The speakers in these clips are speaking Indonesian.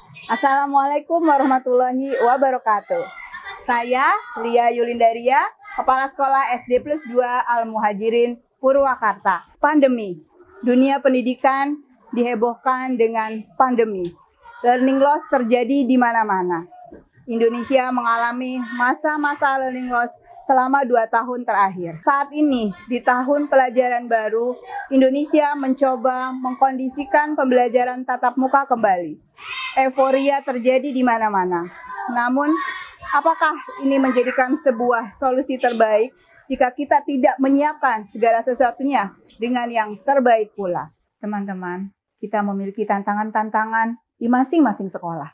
Assalamualaikum warahmatullahi wabarakatuh. Saya Lia Yulindaria, Kepala Sekolah SD Plus 2 Al-Muhajirin Purwakarta. Pandemi, dunia pendidikan dihebohkan dengan pandemi. Learning loss terjadi di mana-mana. Indonesia mengalami masa-masa learning loss selama 2 tahun terakhir. Saat ini, di tahun pelajaran baru, Indonesia mencoba mengkondisikan pembelajaran tatap muka kembali. Euforia terjadi di mana-mana. Namun, apakah ini menjadikan sebuah solusi terbaik jika kita tidak menyiapkan segala sesuatunya dengan yang terbaik pula? Teman-teman, kita memiliki tantangan-tantangan di masing-masing sekolah.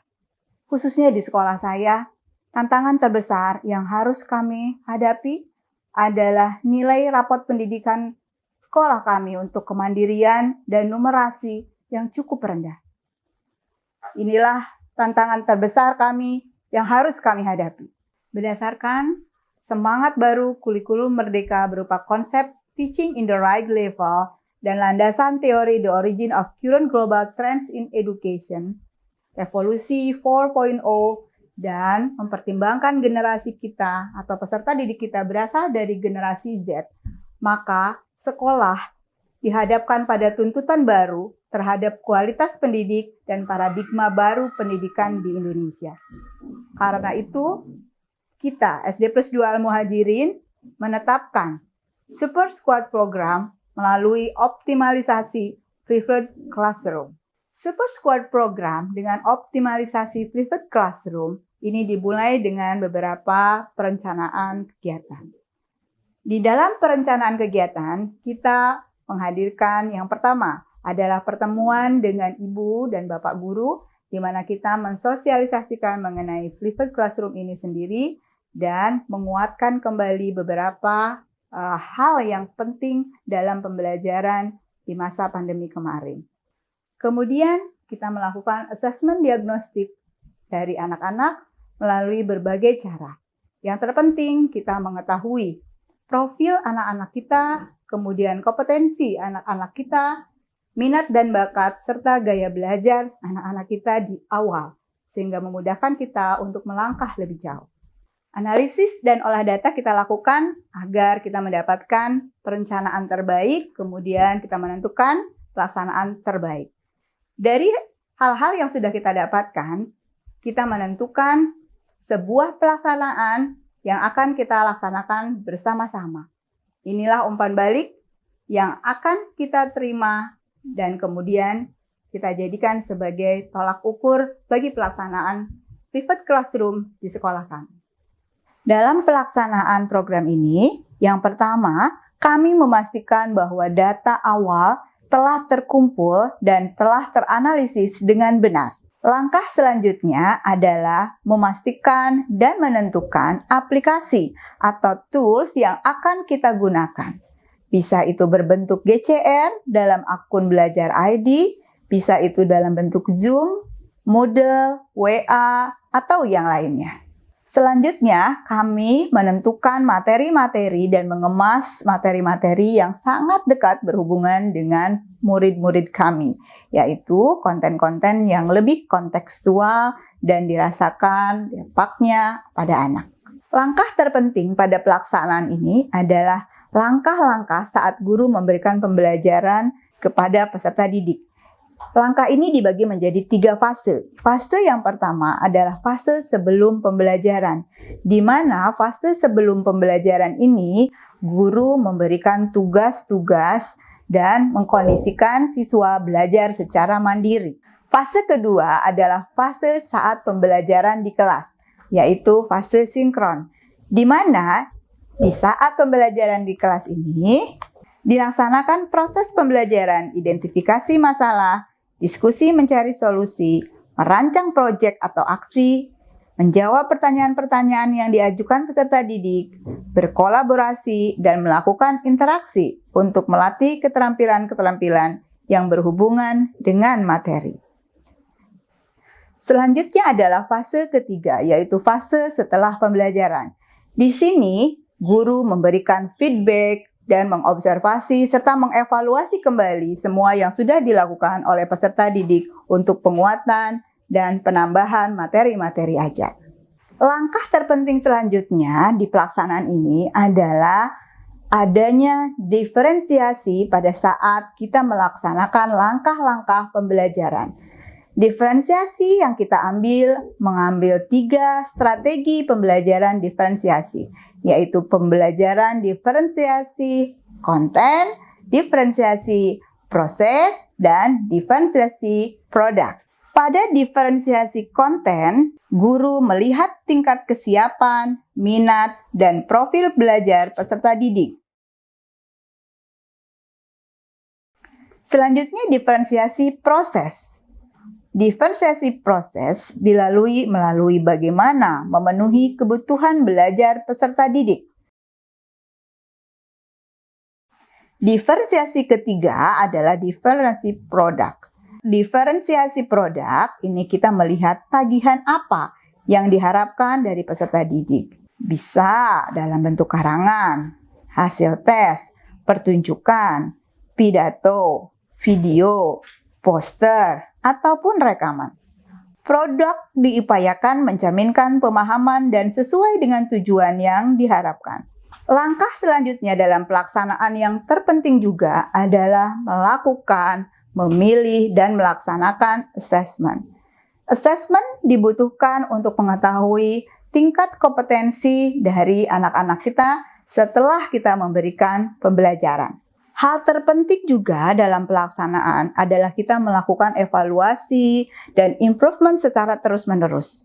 Khususnya di sekolah saya, tantangan terbesar yang harus kami hadapi adalah nilai rapot pendidikan sekolah kami untuk kemandirian dan numerasi yang cukup rendah. Inilah tantangan terbesar kami yang harus kami hadapi. Berdasarkan semangat baru kurikulum merdeka berupa konsep teaching in the right level dan landasan teori the origin of current global trends in education, revolusi 4.0, dan mempertimbangkan generasi kita atau peserta didik kita berasal dari generasi Z, maka sekolah dihadapkan pada tuntutan baru terhadap kualitas pendidik dan paradigma baru pendidikan di Indonesia. Karena itu, kita SD Plus 2 Al-Muhajirin menetapkan Super Squad Program melalui optimalisasi Preferred Classroom. Super Squad Program dengan optimalisasi Preferred Classroom ini dimulai dengan beberapa perencanaan kegiatan. Di dalam perencanaan kegiatan, kita menghadirkan yang pertama adalah pertemuan dengan ibu dan bapak guru, di mana kita mensosialisasikan mengenai Preferred Classroom ini sendiri dan menguatkan kembali beberapa hal yang penting dalam pembelajaran di masa pandemi kemarin. Kemudian kita melakukan asesmen diagnostik dari anak-anak melalui berbagai cara. Yang terpenting kita mengetahui profil anak-anak kita, kemudian kompetensi anak-anak kita, minat dan bakat, serta gaya belajar anak-anak kita di awal, sehingga memudahkan kita untuk melangkah lebih jauh. Analisis dan olah data kita lakukan agar kita mendapatkan perencanaan terbaik, kemudian kita menentukan pelaksanaan terbaik. Dari hal-hal yang sudah kita dapatkan, kita menentukan sebuah pelaksanaan yang akan kita laksanakan bersama-sama. Inilah umpan balik yang akan kita terima dan kemudian kita jadikan sebagai tolak ukur bagi pelaksanaan Preferred Classroom di sekolah kami. Dalam pelaksanaan program ini, yang pertama, kami memastikan bahwa data awal telah terkumpul dan telah teranalisis dengan benar. Langkah selanjutnya adalah memastikan dan menentukan aplikasi atau tools yang akan kita gunakan. Bisa itu berbentuk GCR dalam akun belajar ID, bisa itu dalam bentuk Zoom, Moodle, WA, atau yang lainnya. Selanjutnya, kami menentukan materi-materi dan mengemas materi-materi yang sangat dekat berhubungan dengan murid-murid kami, yaitu konten-konten yang lebih kontekstual dan dirasakan dampaknya pada anak. Langkah terpenting pada pelaksanaan ini adalah langkah-langkah saat guru memberikan pembelajaran kepada peserta didik. Langkah ini dibagi menjadi 3 fase. Fase yang pertama adalah fase sebelum pembelajaran, di mana fase sebelum pembelajaran ini guru memberikan tugas-tugas dan mengkondisikan siswa belajar secara mandiri. Fase kedua adalah fase saat pembelajaran di kelas, yaitu fase sinkron, di mana di saat pembelajaran di kelas ini dilaksanakan proses pembelajaran identifikasi masalah, diskusi mencari solusi, merancang proyek atau aksi, menjawab pertanyaan-pertanyaan yang diajukan peserta didik, berkolaborasi, dan melakukan interaksi untuk melatih keterampilan-keterampilan yang berhubungan dengan materi. Selanjutnya adalah fase ketiga, yaitu fase setelah pembelajaran. Di sini, guru memberikan feedback dan mengobservasi serta mengevaluasi kembali semua yang sudah dilakukan oleh peserta didik untuk penguatan dan penambahan materi-materi ajar. Langkah terpenting selanjutnya di pelaksanaan ini adalah adanya diferensiasi pada saat kita melaksanakan langkah-langkah pembelajaran. Diferensiasi yang kita mengambil 3 strategi pembelajaran diferensiasi, yaitu pembelajaran diferensiasi konten, diferensiasi proses, dan diferensiasi produk. Pada diferensiasi konten, guru melihat tingkat kesiapan, minat, dan profil belajar peserta didik. Selanjutnya, diferensiasi proses. Diferensiasi proses melalui bagaimana memenuhi kebutuhan belajar peserta didik. Diferensiasi ketiga adalah diferensiasi produk. Diferensiasi produk ini kita melihat tagihan apa yang diharapkan dari peserta didik. Bisa dalam bentuk karangan, hasil tes, pertunjukan, pidato, video, poster, ataupun rekaman. Produk diupayakan mencerminkan pemahaman dan sesuai dengan tujuan yang diharapkan. Langkah selanjutnya dalam pelaksanaan yang terpenting juga adalah melakukan, memilih, dan melaksanakan assessment. Assessment dibutuhkan untuk mengetahui tingkat kompetensi dari anak-anak kita setelah kita memberikan pembelajaran. Hal terpenting juga dalam pelaksanaan adalah kita melakukan evaluasi dan improvement secara terus-menerus.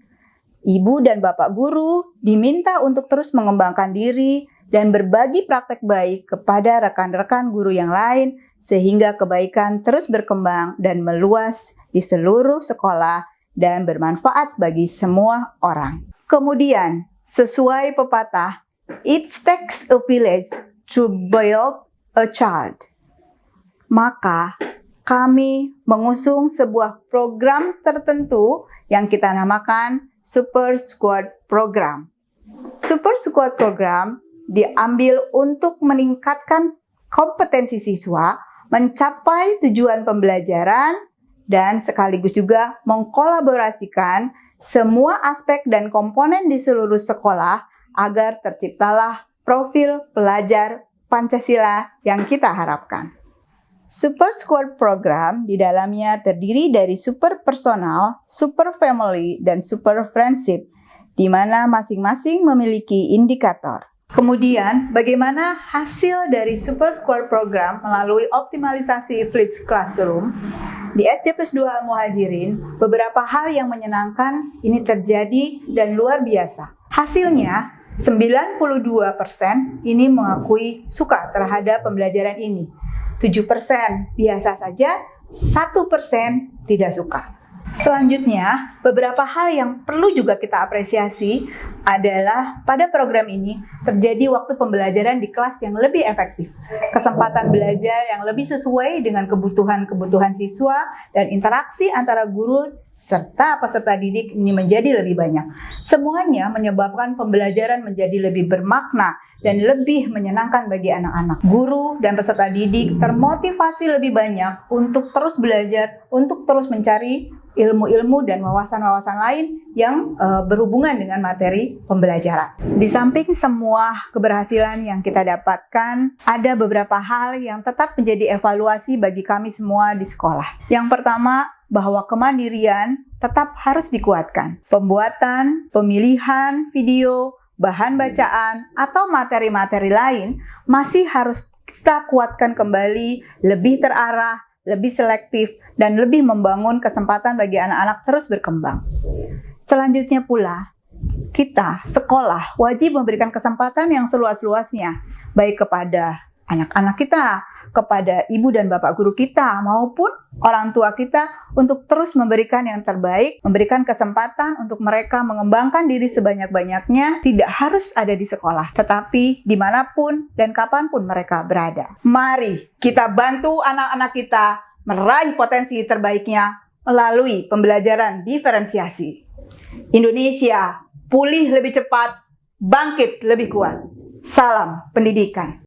Ibu dan Bapak guru diminta untuk terus mengembangkan diri dan berbagi praktek baik kepada rekan-rekan guru yang lain sehingga kebaikan terus berkembang dan meluas di seluruh sekolah dan bermanfaat bagi semua orang. Kemudian, sesuai pepatah, "It takes a village to build a child." Maka, kami mengusung sebuah program tertentu yang kita namakan Super Squad Program. Super Squad Program diambil untuk meningkatkan kompetensi siswa, mencapai tujuan pembelajaran, dan sekaligus juga mengkolaborasikan semua aspek dan komponen di seluruh sekolah agar terciptalah profil pelajar Pancasila yang kita harapkan. Super Squad Program di dalamnya terdiri dari super personal, super family, dan super friendship, di mana masing-masing memiliki indikator. Kemudian, bagaimana hasil dari Super Squad Program melalui optimalisasi Flips Classroom? Di SD+2 Al-Muhajirin, beberapa hal yang menyenangkan ini terjadi dan luar biasa. Hasilnya, 92% ini mengakui suka terhadap pembelajaran ini. 7% biasa saja, 1% tidak suka. Selanjutnya, beberapa hal yang perlu juga kita apresiasi adalah pada program ini terjadi waktu pembelajaran di kelas yang lebih efektif, kesempatan belajar yang lebih sesuai dengan kebutuhan siswa, dan interaksi antara guru serta peserta didik ini menjadi lebih banyak. Semuanya menyebabkan pembelajaran menjadi lebih bermakna dan lebih menyenangkan bagi anak-anak. Guru dan peserta didik termotivasi lebih banyak untuk terus belajar, untuk terus mencari ilmu-ilmu dan wawasan-wawasan lain yang berhubungan dengan materi pembelajaran. Di samping semua keberhasilan yang kita dapatkan, ada beberapa hal yang tetap menjadi evaluasi bagi kami semua di sekolah. Yang pertama, bahwa kemandirian tetap harus dikuatkan. Pembuatan, pemilihan video, bahan bacaan, atau materi-materi lain masih harus kita kuatkan kembali, lebih terarah, lebih selektif, dan lebih membangun kesempatan bagi anak-anak terus berkembang. Selanjutnya pula, kita, sekolah, wajib memberikan kesempatan yang seluas-luasnya, baik kepada anak-anak kita, kepada ibu dan bapak guru kita, maupun orang tua kita untuk terus memberikan yang terbaik, memberikan kesempatan untuk mereka mengembangkan diri sebanyak-banyaknya, tidak harus ada di sekolah, tetapi dimanapun dan kapanpun mereka berada. Mari kita bantu anak-anak kita meraih potensi terbaiknya melalui pembelajaran diferensiasi. Indonesia pulih lebih cepat, bangkit lebih kuat. Salam pendidikan.